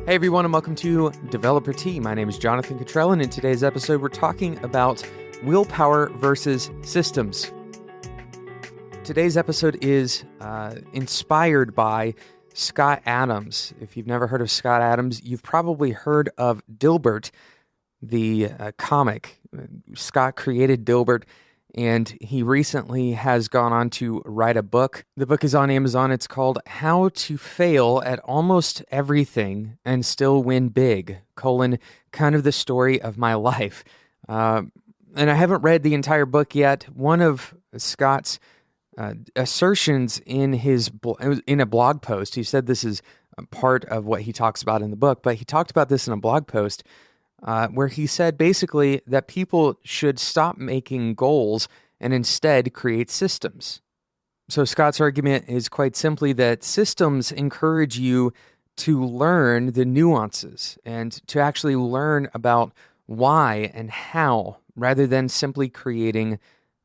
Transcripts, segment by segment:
Hey everyone, and welcome to Developer Tea. My name is Jonathan Cottrell, and in today's episode, we're talking about willpower versus systems. Today's episode is inspired by Scott Adams. If you've never heard of Scott Adams, you've probably heard of Dilbert, the comic. Scott created Dilbert, and he recently has gone on to write a book. The book is on Amazon. It's called How to Fail at Almost Everything and Still Win Big, kind of the story of my life. And I haven't read the entire book yet. One of Scott's assertions in a blog post, he said this is part of what he talks about in the book, but he talked about this in a blog post where he said basically that people should stop making goals and instead create systems. So Scott's argument is quite simply that systems encourage you to learn the nuances and to actually learn about why and how, rather than simply creating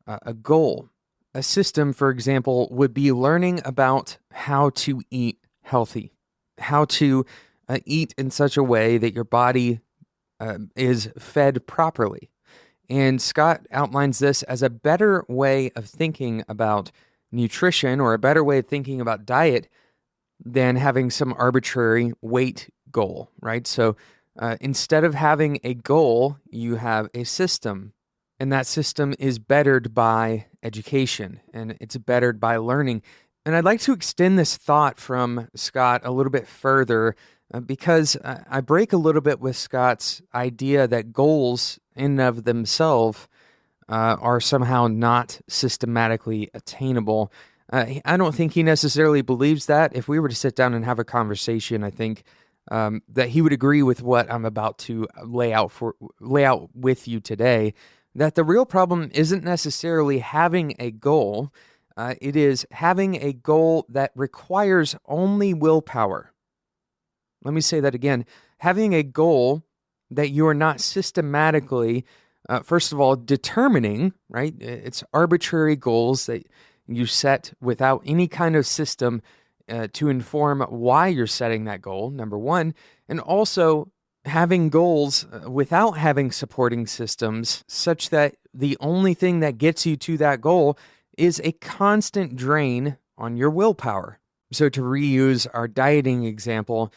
a goal. A system, for example, would be learning about how to eat healthy, how to eat in such a way that your body is fed properly. And Scott outlines this as a better way of thinking about nutrition, or a better way of thinking about diet, than having some arbitrary weight goal, right? So instead of having a goal, you have a system, and that system is bettered by education, and it's bettered by learning. And I'd like to extend this thought from Scott a little bit further, because I break a little bit with Scott's idea that goals in and of themselves are somehow not systematically attainable. I don't think he necessarily believes that. If we were to sit down and have a conversation, I think that he would agree with what I'm about to lay out with you today, that the real problem isn't necessarily having a goal. It is having a goal that requires only willpower. Let me say that again. Having a goal that you are not systematically, first of all, determining, right? It's arbitrary goals that you set without any kind of system to inform why you're setting that goal, number one. And also having goals without having supporting systems, such that the only thing that gets you to that goal is a constant drain on your willpower. So to reuse our dieting example,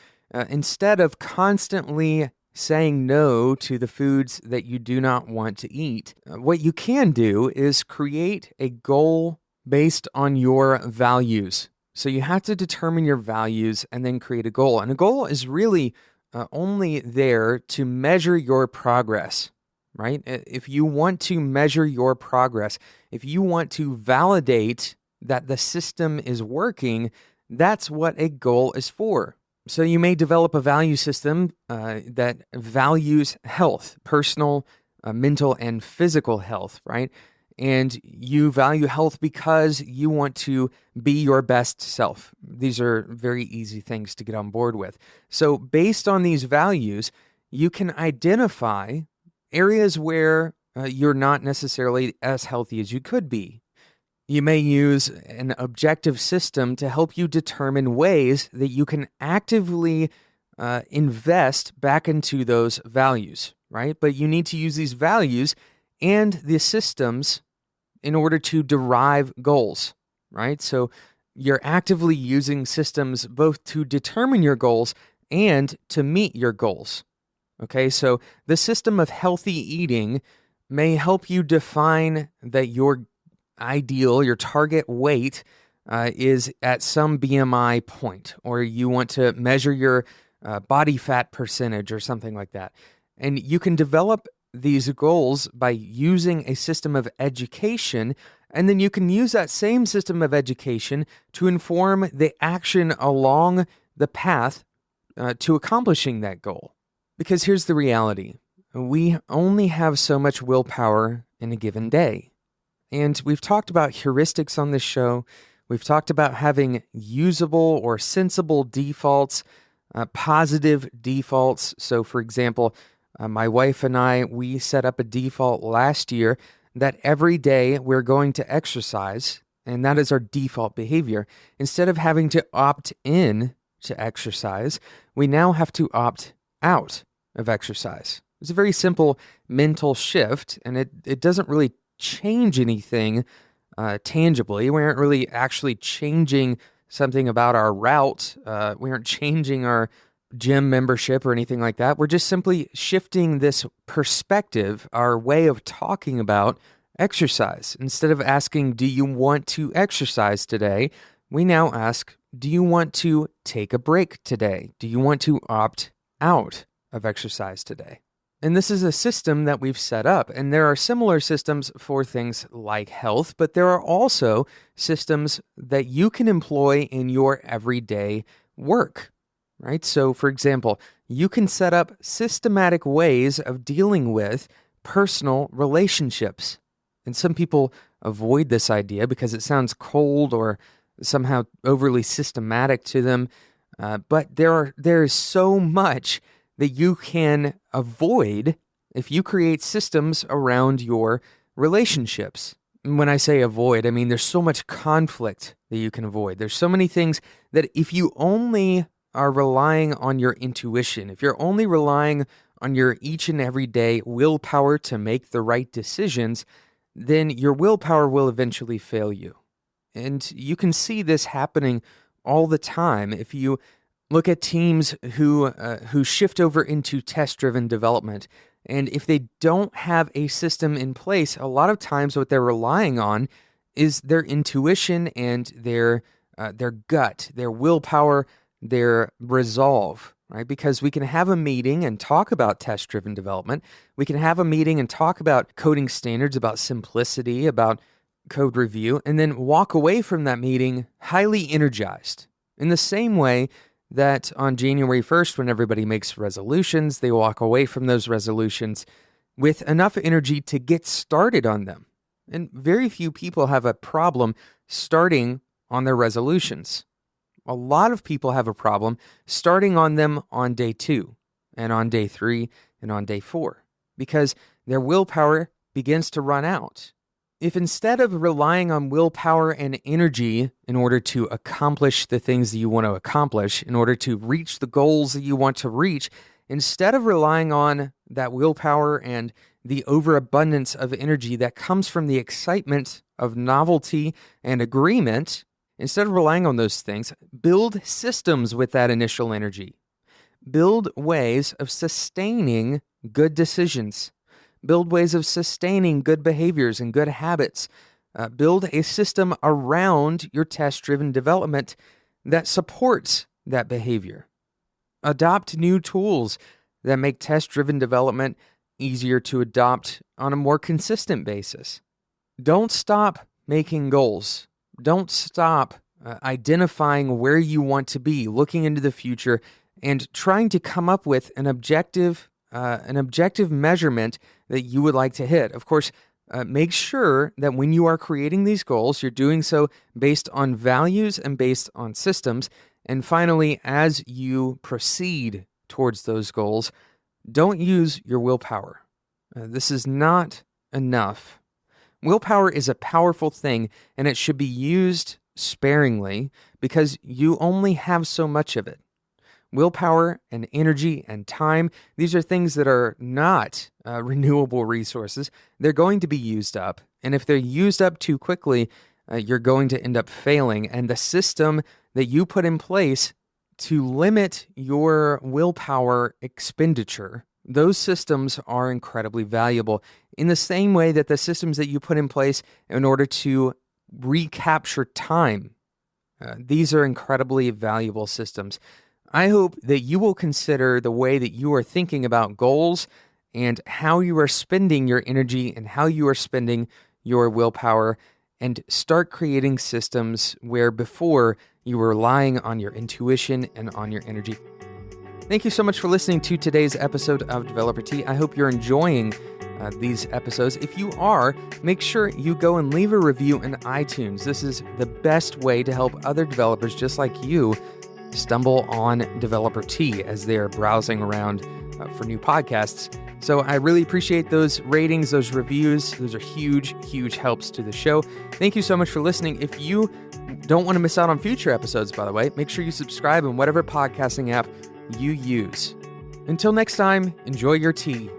instead of constantly saying no to the foods that you do not want to eat, what you can do is create a goal based on your values. So you have to determine your values and then create a goal. And a goal is really only there to measure your progress, right? If you want to measure your progress, if you want to validate that the system is working, that's what a goal is for. So you may develop a value system that values health, personal, mental, and physical health, right? And you value health because you want to be your best self. These are very easy things to get on board with. So based on these values, you can identify areas where you're not necessarily as healthy as you could be. You may use an objective system to help you determine ways that you can actively invest back into those values, right? But you need to use these values and the systems in order to derive goals, right? So you're actively using systems both to determine your goals and to meet your goals, okay? So the system of healthy eating may help you define that your target weight is at some BMI point, or you want to measure your body fat percentage or something like that. And you can develop these goals by using a system of education, and then you can use that same system of education to inform the action along the path to accomplishing that goal. Because here's the reality. We only have so much willpower in a given day. And we've talked about heuristics on this show. We've talked about having usable or sensible defaults, positive defaults. So, for example, my wife and I, we set up a default last year that every day we're going to exercise, and that is our default behavior, instead of having to opt in to exercise, we now have to opt out of exercise. It's a very simple mental shift, and it doesn't really change anything tangibly. We aren't really actually changing something about our route. We aren't changing our gym membership or anything like that. We're just simply shifting this perspective, our way of talking about exercise. Instead of asking, do you want to exercise today? We now ask, do you want to take a break today? Do you want to opt out of exercise today? And this is a system that we've set up. And there are similar systems for things like health, but there are also systems that you can employ in your everyday work, right? So, for example, you can set up systematic ways of dealing with personal relationships. And some people avoid this idea because it sounds cold or somehow overly systematic to them. But there is so much that you can avoid if you create systems around your relationships. And when I say avoid, I mean there's so much conflict that you can avoid. There's so many things that if you only are relying on your intuition, if you're only relying on your each and every day willpower to make the right decisions, then your willpower will eventually fail you. And you can see this happening all the time if you look at teams who shift over into test-driven development. And if they don't have a system in place, a lot of times what they're relying on is their intuition and their gut, their willpower, their resolve, right? Because we can have a meeting and talk about test-driven development. We can have a meeting and talk about coding standards, about simplicity, about code review, and then walk away from that meeting highly energized. In the same way that on January 1st, when everybody makes resolutions, they walk away from those resolutions with enough energy to get started on them. And very few people have a problem starting on their resolutions. A lot of people have a problem starting on them on day 2 and on day 3 and on day 4 because their willpower begins to run out. If instead of relying on willpower and energy in order to accomplish the things that you want to accomplish, in order to reach the goals that you want to reach, instead of relying on that willpower and the overabundance of energy that comes from the excitement of novelty and agreement, instead of relying on those things, build systems with that initial energy. Build ways of sustaining good decisions. Build ways of sustaining good behaviors and good habits. Build a system around your test-driven development that supports that behavior. Adopt new tools that make test-driven development easier to adopt on a more consistent basis. Don't stop making goals. Don't stop identifying where you want to be, looking into the future, and trying to come up with an objective measurement that you would like to hit. Of course, make sure that when you are creating these goals, you're doing so based on values and based on systems. And finally, as you proceed towards those goals, don't use your willpower. This is not enough. Willpower is a powerful thing, and it should be used sparingly because you only have so much of it. Willpower and energy and time, these are things that are not renewable resources. They're going to be used up. And if they're used up too quickly, you're going to end up failing. And the system that you put in place to limit your willpower expenditure, those systems are incredibly valuable. In the same way that the systems that you put in place in order to recapture time, these are incredibly valuable systems. I hope that you will consider the way that you are thinking about goals and how you are spending your energy and how you are spending your willpower, and start creating systems where before you were relying on your intuition and on your energy. Thank you so much for listening to today's episode of Developer Tea. I hope you're enjoying these episodes. If you are, make sure you go and leave a review in iTunes. This is the best way to help other developers just like you stumble on Developer Tea as they're browsing around for new podcasts. So I really appreciate those ratings, those reviews. Those are huge, huge helps to the show. Thank you so much for listening. If you don't want to miss out on future episodes, by the way, make sure you subscribe in whatever podcasting app you use. Until next time, enjoy your tea.